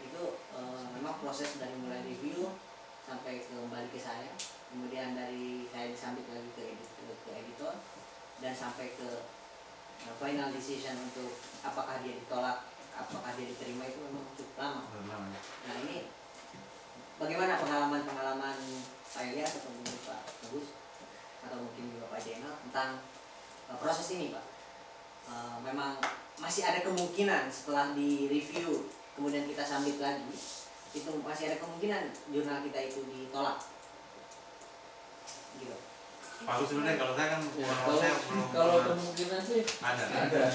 itu memang proses dari mulai review sampai kembali ke saya, kemudian dari saya disambit lagi ke editor dan sampai ke final decision untuk apakah dia ditolak, apakah dia diterima, itu memang cukup lama. Nah ini bagaimana pengalaman Pak Elias atau mungkin Pak Agus atau mungkin juga Pak Jenal tentang proses ini Pak? Memang masih ada kemungkinan setelah di review kemudian kita submit lagi, itu masih ada kemungkinan jurnal kita itu ditolak gitu. Pak sebenarnya kalau saya kan ya, kalau kemungkinan sih ada.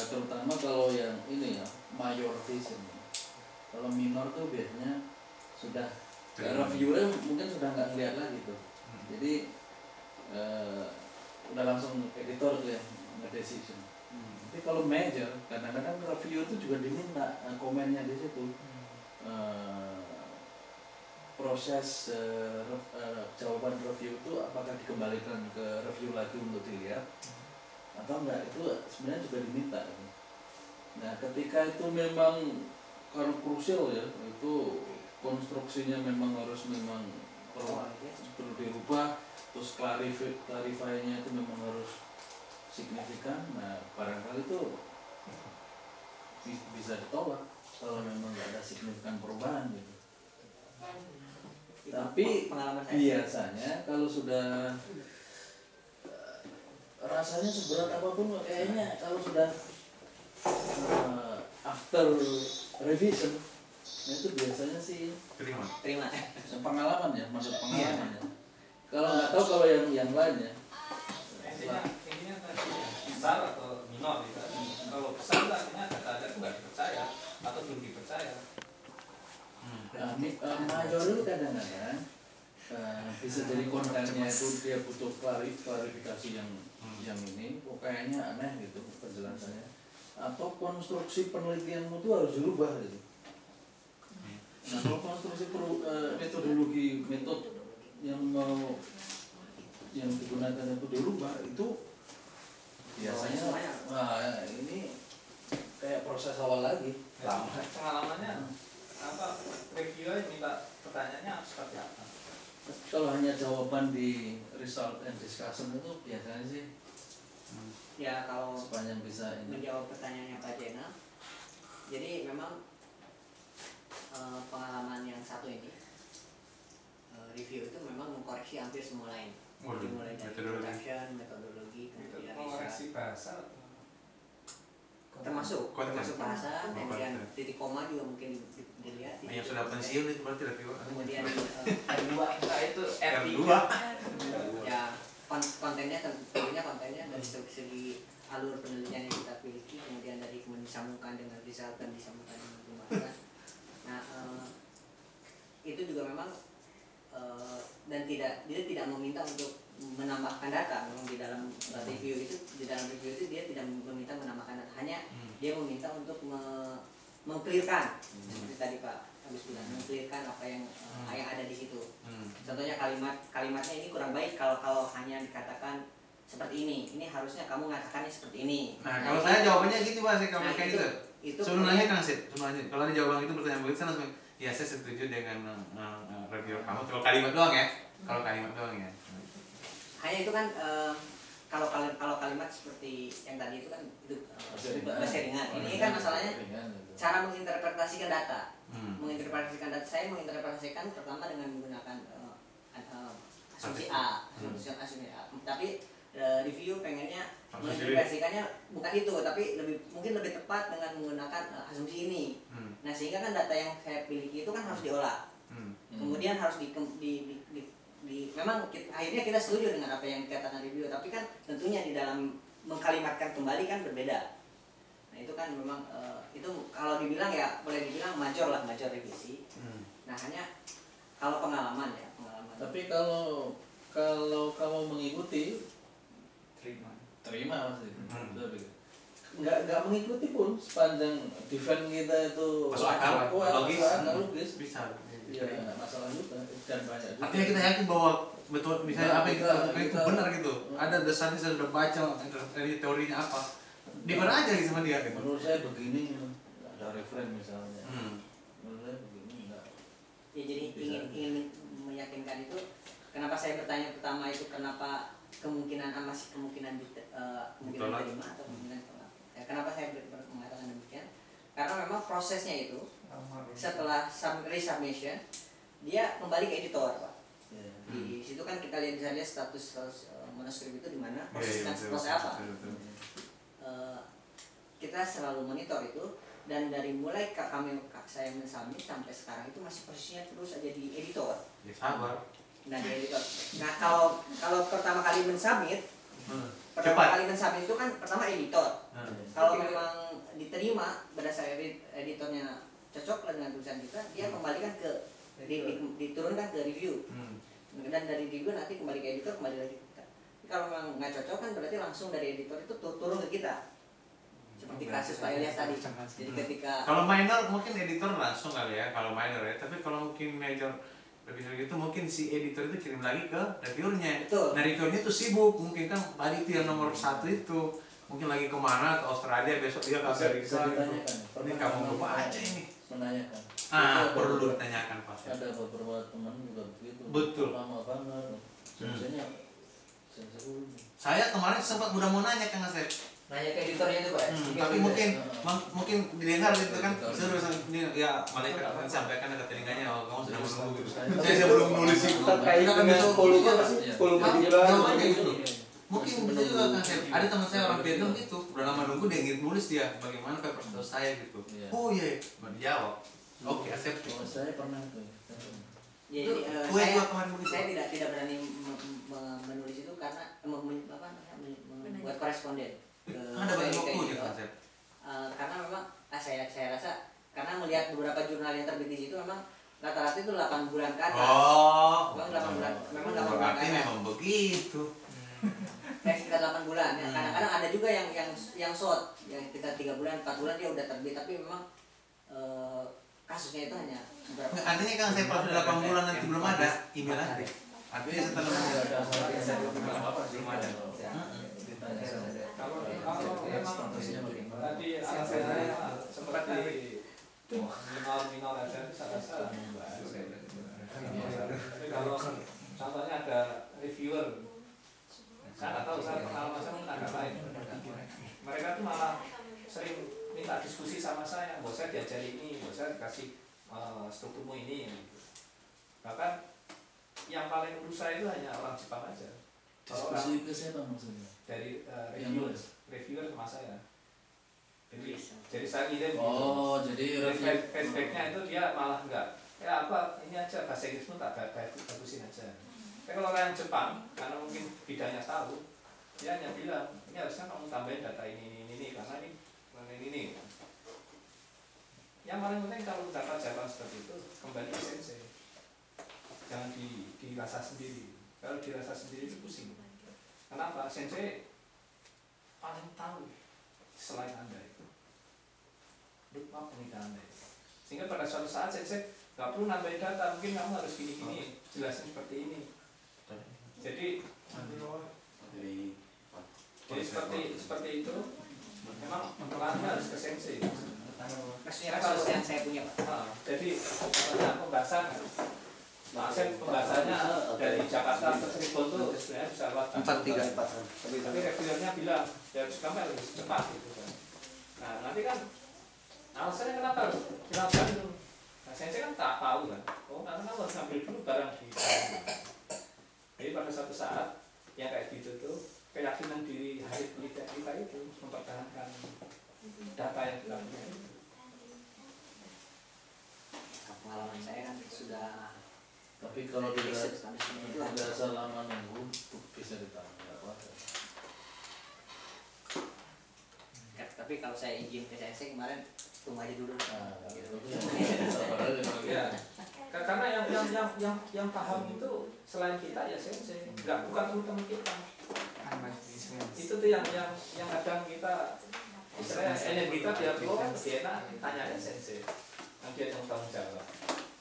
Terutama kalau yang ini ya major vision. Kalau minor tuh biasanya sudah reviewer mungkin sudah nggak ngeliat lagi tuh. Jadi udah langsung editor tuh yang nge-decision. Tapi kalau major, kadang-kadang review itu juga diminta komennya di situ. Proses jawaban review itu apakah dikembalikan ke review lagi untuk dilihat atau enggak, itu sebenarnya juga diminta. Nah ketika itu memang kalau krusial ya, itu konstruksinya memang harus perlu dirubah, terus clarify-nya itu memang harus signifikan. Nah barangkali itu bisa ditolak kalau memang nggak ada signifikan perubahan gitu. Tapi biasanya kalau sudah rasanya seberat apapun kayaknya kalau sudah after revision itu biasanya sih terima pengalaman ya, maksud pengalaman ya. Kalau nggak tahu kalau yang lainnya intinya tadi besar atau minor gitu. Kalau besar artinya data itu nggak dipercaya atau belum dipercaya. Major itu kadang-kadang bisa jadi kontennya itu dia butuh klarifikasi yang ini kok kayaknya aneh gitu penjelasannya, atau konstruksi penelitianmu itu harus dirubah gitu. Nah kalau konstruksi metode yang digunakan itu dirubah, itu biasanya ini kayak proses awal lagi. Pengalamannya apa, reviewer minta pertanyaannya seperti apa? Kalau hanya jawaban di result and discussion itu biasanya sih ya, kalau sepanjang bisa ini menjawab pertanyaannya Pak Jenal, jadi memang pengalaman yang satu ini review itu memang mengkoreksi hampir semua lain, dimulai dari production, metodologi, kemudian koreksi bahasa termasuk bahasa, kemudian titik koma juga mungkin dilihat. Yang sudah pensiun itu berarti reviewer. Kemudian R2, itu R2. Ya kontennya tentunya dari segi alur penelitian yang kita miliki, kemudian dari disambungkan dengan result dan disambungkan dengan pembahasan. Nah itu juga memang dan dia tidak meminta untuk menambahkan data. Memang di dalam review itu dia tidak meminta menambahkan data, hanya dia meminta untuk meng-clearkan seperti tadi Pak Agus bilang, meng-clearkan apa yang ada di situ. Contohnya kalimatnya ini kurang baik kalau hanya dikatakan seperti ini harusnya kamu mengatakannya seperti ini. Nah kalau saya jawabannya gitu Pak, saya kayak gitu. Itu sebenarnya kan sih, kalau ada jawaban itu pertanyaan begitu saya langsung ya saya setuju dengan review kamu. Kalau kalimat doang ya, hanya itu kan kalau kalimat seperti yang tadi itu kan itu bahasa ringan. Ini kan masalahnya cara menginterpretasikan data. Menginterpretasikan data, saya menginterpretasikan pertama dengan menggunakan asumsi A. Tapi review pengennya menginterpretasikannya bukan itu, tapi mungkin lebih tepat dengan menggunakan asumsi ini. Nah sehingga kan data yang saya miliki itu kan harus diolah, kemudian harus memang akhirnya kita setuju dengan apa yang dikatakan review, tapi kan tentunya di dalam mengkalimatkan kembali kan berbeda. Nah itu kan memang itu kalau dibilang ya boleh dibilang major revisi. Nah hanya kalau pengalaman. Tapi kalau kamu mengikuti terima masih. Nggak mengikuti pun sepanjang defend kita itu masuk akal, logis bisa. Ya masalah juga dan banyak juga. Artinya kita yakin bahwa betul misalnya apa yang kita lakukan itu benar gitu. Ada dasarnya, saya sudah baca dari teorinya apa. Di mana aja gitu sama dia gitu. Menurut saya begini ada atau reframe misalnya. Menurut saya begini enggak. Ya, jadi ingin meyakinkan itu. Kenapa saya bertanya pertama itu kenapa masih kemungkinan diterima atau kemungkinan tolak. Ya, kenapa saya mengatakan demikian? Karena memang prosesnya itu setelah resubmission dia kembali ke editor, Pak. Di situ kan kita bisa lihat status manuskrip itu di mana proses apa. Kita selalu monitor itu, dan dari mulai saya mensubmit sampai sekarang itu masih posisinya terus aja di editor. Ya sabar. Nah, di editor. Nah, kalau pertama kali mensubmit, itu kan pertama editor. Kalau memang diterima berdasarkan editornya cocok dengan tulisan kita, dia kembalikan ke diturunkan ke review. Dan dari review nanti kembali ke editor, kembali lagi ke kita. Kalau memang nggak cocok kan berarti langsung dari editor itu turun ke kita. Seperti kasus Pak Ilyas tadi. Jadi ketika kalau minor mungkin editor langsung kali ya, kalau minor ya. Tapi kalau mungkin major revisor gitu mungkin si editor itu kirim lagi ke reviewernya. Betul. Nah reviewernya tuh sibuk, mungkin kan tadi itu yang nomor 1 itu mungkin lagi kemana ke Australia, besok dia ke Amerika. Ini kamu lupa aja ini. Menanyakan. Perlu ditanyakan Pak. Ada beberapa teman juga begitu. Betul. Lama banget. Biasanya saya kemarin sempat udah mau nanya Kang Asep. nanya ke editornya itu Pak. Tapi mungkin didengar gitu kan, seru ya malaikat akan sampaikan ke telinganya, oh kamu sudah menunggu gitu. Saya belum nulis itu. Terkait dengan volume apa sih? Volume jawabannya gitu. Mungkin gitu juga kan, ada teman saya orang Vietnam gitu, udah lama nunggu dia ingin nulis dia, bagaimana paper status saya gitu. Oh iya, dijawab. Oke, Asep. Saya pernah tuh. Jadi saya tidak berani menulis itu karena membuat koresponden. Ada banyak waktunya kan, Asep. Karena memang saya rasa karena melihat beberapa jurnal yang terbit di situ memang rata-rata itu 8 bulan kan. Memang 8 bulan. Memang 8 bulan. Berarti memang begitu. Sekitar 8 bulan. Ya. Kadang-kadang ada juga yang short, yang kita 3 bulan, 4 bulan dia udah terbit, tapi memang kasusnya itu hanya beberapa. Artinya kan saya pas 8 bulan nanti belum ada email lagi. Artinya setelah belum ada. Kalau memang tadi saya sempat di minor aja saya rasa tapi kalau contohnya ada reviewer, saya nggak tahu, saya pengalaman saya mungkin agak lain. Mereka tuh malah sering minta diskusi sama saya, bahwa saya diajari ini, bahwa saya dikasih strukturmu ini. Bahkan yang paling urus saya itu hanya orang Jepang aja. Diskusi ke siapa maksudnya? Dari reviewer sama saya. Jadi saya kirim. Jadi feedbacknya itu dia malah enggak. Ya apa, ini aja bahasa Inggrismu tak bagusin aja. Tapi kalau yang Jepang, karena mungkin bidangnya tahu, dia hanya bilang, ini harusnya kamu tambahin data ini karena ini. Yang paling penting kalau dapat jawaban seperti itu, kembali ke sensei. Jangan dirasa sendiri. Kalau dirasa sendiri itu pusing. Kenapa? Sensei paling tahu selain Anda itu. Lupa pernikahan Anda itu. Sehingga pada suatu saat sensei nggak perlu nambahin data, mungkin kamu harus gini-gini, jelasin seperti ini. Jadi seperti itu, memang perannya harus ke sensei. Maksudnya kalau yang saya punya Pak. Jadi pembahasan pembahasannya dari Jakarta ke Cirebon tuh sebenarnya bisa lewat 434. Tapi reviewernya bilang ya kamu harus cepat gitu kan. Nah nanti kan alasannya kenapa harus lewat Bandung? Nah saya kan tak tahu kan. Karena kamu harus ambil dulu barang di Bandung. Jadi pada suatu saat yang kayak gitu tuh keyakinan diri hari penelitian kita itu mempertahankan data yang kita punya itu. Pengalaman saya kan sudah. Tapi kalau tidak selama nunggu bisa ditambah apa? Tapi kalau saya izin ke sensei kemarin tunggu aja dulu. Ya. Karena yang paham itu selain kita ya sensei, bukan teman kita. Itu tuh yang kadang kita energi kita biar keluar lebih enak tanya sensei. Nanti dia yang tanggung jawab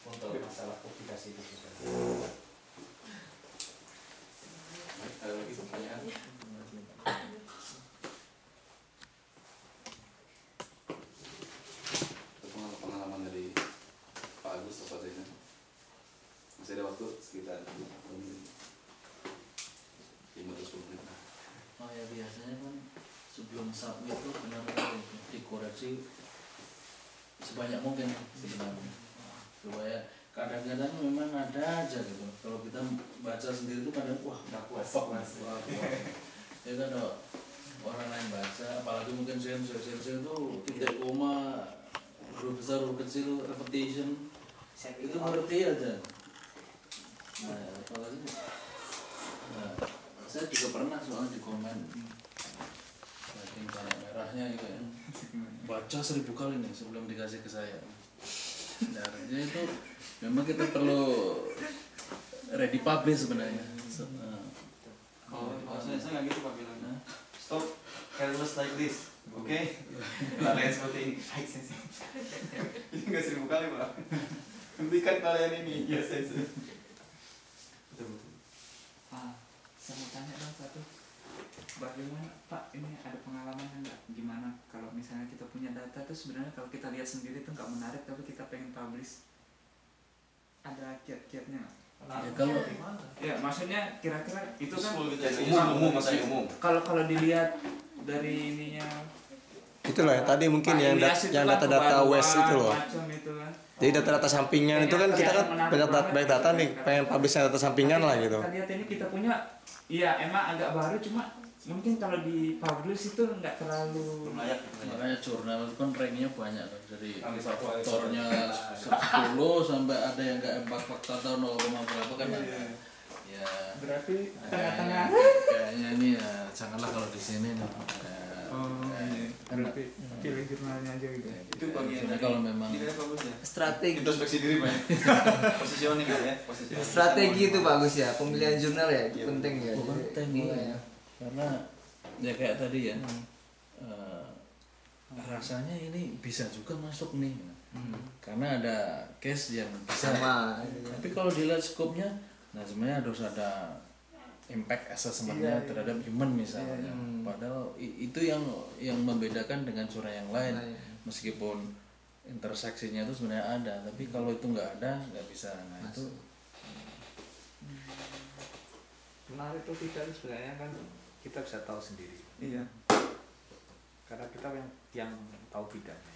untuk masalah publikasi itu juga. Itu pertanyaan. submit itu benar-benar dikoreksi sebanyak mungkin sebenarnya, supaya kadang-kadang memang ada aja gitu. Kalau kita baca sendiri itu kadang wah nggak puas, ya kan orang lain baca, apalagi mungkin sensor itu titik koma, huruf besar huruf kecil, repetition itu ngerti aja. Nah apalagi saya juga pernah soalnya di komen saking banyak merahnya gitu ya, baca 1000 kali nih sebelum dikasih ke saya. Darahnya itu memang kita perlu ready publish sebenarnya. Kalau saya nggak gitu Pak bilangnya. Stop careless like this, oke? Lain seperti ini, high sense. Ini nggak 1000 kali Pak. Hentikan kalian ini, yes sense. Betul. Saya mau tanya dong satu, bagaimana Pak, ini ada pengalaman nggak gimana kalau misalnya kita punya data tuh sebenarnya kalau kita lihat sendiri tuh nggak menarik tapi kita pengen publish, ada kiat-kiatnya nggak? Ya kalau Ya maksudnya kira-kira itu kan Umum maksudnya umum. kalau dilihat dari ininya Itulah ya, tadi mungkin Pak yang Ilyas itu kan data-data kebaruan, West itu loh. macam itu kan. Jadi data-data sampingan itu kan kita kan banyak data nih, pengen publish data sampingan lah gitu. Kita lihat ini kita punya, iya emang agak baru cuma mungkin kalau di publish itu nggak terlalu Layak. makanya jurnal itu kan ranknya banyak kan, jadi Faktor faktornya 10 sampai ada yang nggak 4 faktor atau 0, berapa kan ada. Ya berarti kayaknya, tengah-tengah. kayaknya ini ya janganlah kalau di sini nih. Berarti pilih jurnalnya aja gitu. Itu bagian Jadi kalau memang ini bagus ya. Strategi Introspeksi diri Pak. Positioning ya, positioning. strategi itu bagus ya, pemilihan jurnal ya Iya, penting ya. penting ya, karena ya kayak tadi ya, rasanya ini bisa juga masuk nih, karena ada case yang bisa. Sama. Tapi kalau dilihat skopnya, nah sebenarnya harus ada impact assessment-nya terhadap human misalnya. Padahal itu yang membedakan dengan surah yang lain. Meskipun interseksinya itu sebenarnya ada, tapi kalau itu nggak ada nggak bisa. Nah itu Menarik tuh tidak sebenarnya kan kita bisa tahu sendiri. Iya. Karena kita yang tahu bidangnya.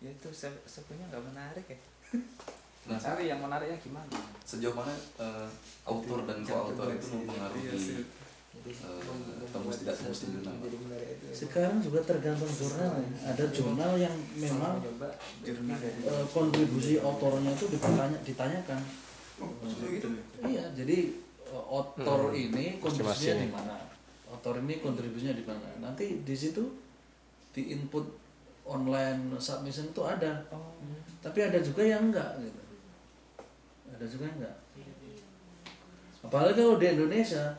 Ya itu sebenarnya nggak menarik ya. Nah, Cari yang menariknya gimana? sejauh mana autor dan koautor itu mempengaruhi tembus tidak tembus di jurnal? sekarang juga tergantung jurnal. Ada jurnal yang memang kontribusi autornya itu ditanyakan. Iya, jadi autor ini kontribusinya di mana? Autor ini kontribusinya di mana? Nanti di situ di input online submission itu ada. Tapi ada juga yang enggak gitu. Ada juga yang enggak. Apalagi kalau di Indonesia